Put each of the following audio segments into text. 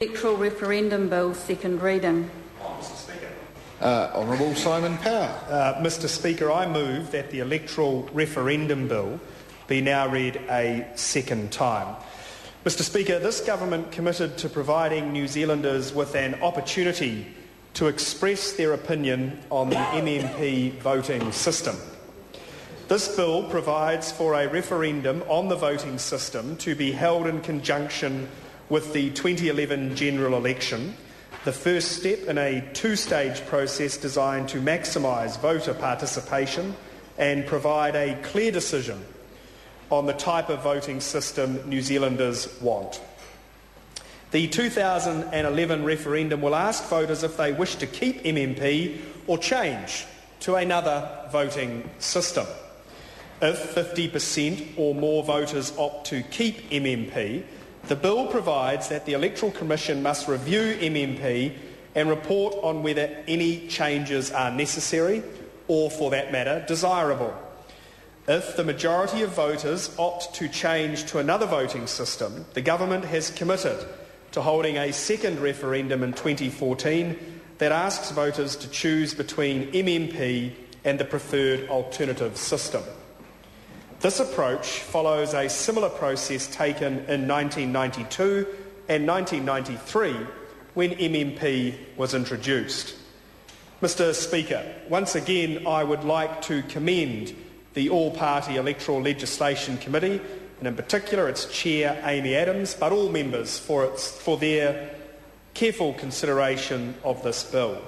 Electoral Referendum Bill, second reading. Mr. Speaker. Honourable Simon Power. Mr. Speaker, I move that the Electoral Referendum Bill be now read a second time. Mr. Speaker, this government committed to providing New Zealanders with an opportunity to express their opinion on the MMP voting system. This bill provides for a referendum on the voting system to be held in conjunction with the 2011 general election, the first step in a two-stage process designed to maximise voter participation and provide a clear decision on the type of voting system New Zealanders want. The 2011 referendum will ask voters if they wish to keep MMP or change to another voting system. If 50% or more voters opt to keep MMP, the bill provides that the Electoral Commission must review MMP and report on whether any changes are necessary or, for that matter, desirable. If the majority of voters opt to change to another voting system, the government has committed to holding a second referendum in 2014 that asks voters to choose between MMP and the preferred alternative system. This approach follows a similar process taken in 1992 and 1993 when MMP was introduced. Mr. Speaker, once again I would like to commend the All-Party Electoral Legislation Committee, and in particular its chair Amy Adams, but all members for their careful consideration of this bill.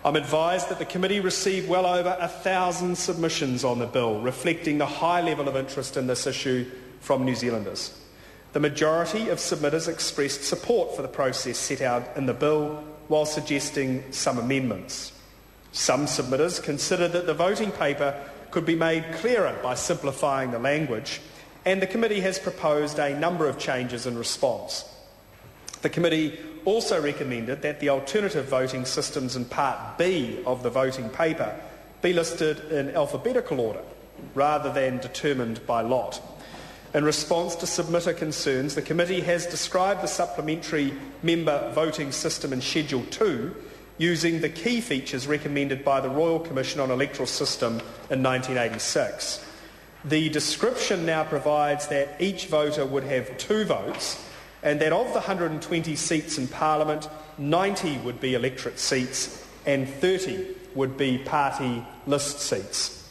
I'm advised that the committee received well over 1,000 submissions on the bill, reflecting the high level of interest in this issue from New Zealanders. The majority of submitters expressed support for the process set out in the bill, while suggesting some amendments. Some submitters considered that the voting paper could be made clearer by simplifying the language, and the committee has proposed a number of changes in response. The committee also recommended that the alternative voting systems in Part B of the voting paper be listed in alphabetical order rather than determined by lot. In response to submitter concerns, the committee has described the supplementary member voting system in Schedule 2 using the key features recommended by the Royal Commission on Electoral System in 1986. The description now provides that each voter would have 2 votes, and that of the 120 seats in Parliament, 90 would be electorate seats and 30 would be party list seats.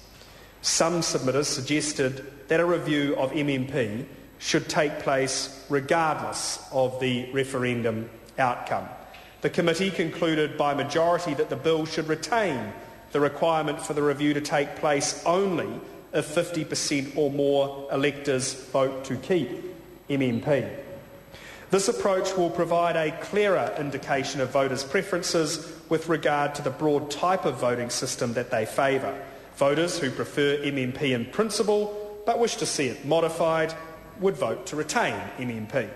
Some submitters suggested that a review of MMP should take place regardless of the referendum outcome. The committee concluded by majority that the bill should retain the requirement for the review to take place only if 50% or more electors vote to keep MMP. This approach will provide a clearer indication of voters' preferences with regard to the broad type of voting system that they favour. Voters who prefer MMP in principle but wish to see it modified would vote to retain MMP.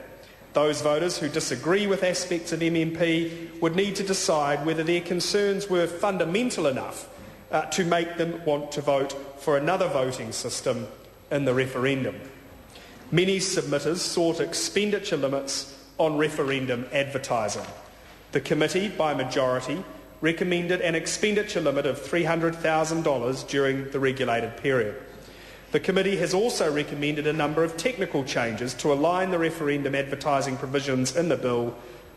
Those voters who disagree with aspects of MMP would need to decide whether their concerns were fundamental enough to make them want to vote for another voting system in the referendum. Many submitters sought expenditure limits on referendum advertising. The committee, by majority, recommended an expenditure limit of $300,000 during the regulated period. The committee has also recommended a number of technical changes to align the referendum advertising provisions in the bill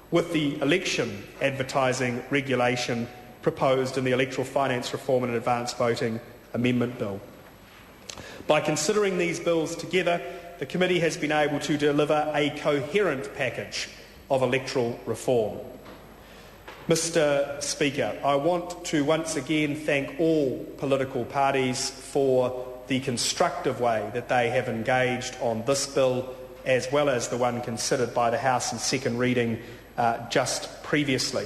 with the election advertising regulation proposed in the Electoral Finance Reform and Advance Voting Amendment Bill. By considering these bills together, the committee has been able to deliver a coherent package of electoral reform. Mr. Speaker, I want to once again thank all political parties for the constructive way that they have engaged on this bill, as well as the one considered by the House in second reading just previously.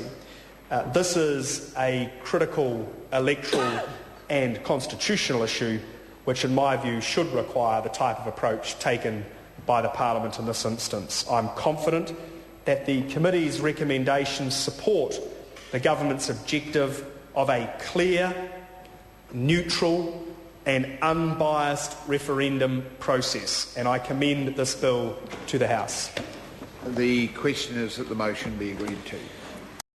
This is a critical electoral and constitutional issue which in my view should require the type of approach taken by the Parliament in this instance. I'm confident that the committee's recommendations support the government's objective of a clear, neutral and unbiased referendum process, and I commend this bill to the House. The question is that the motion be agreed to.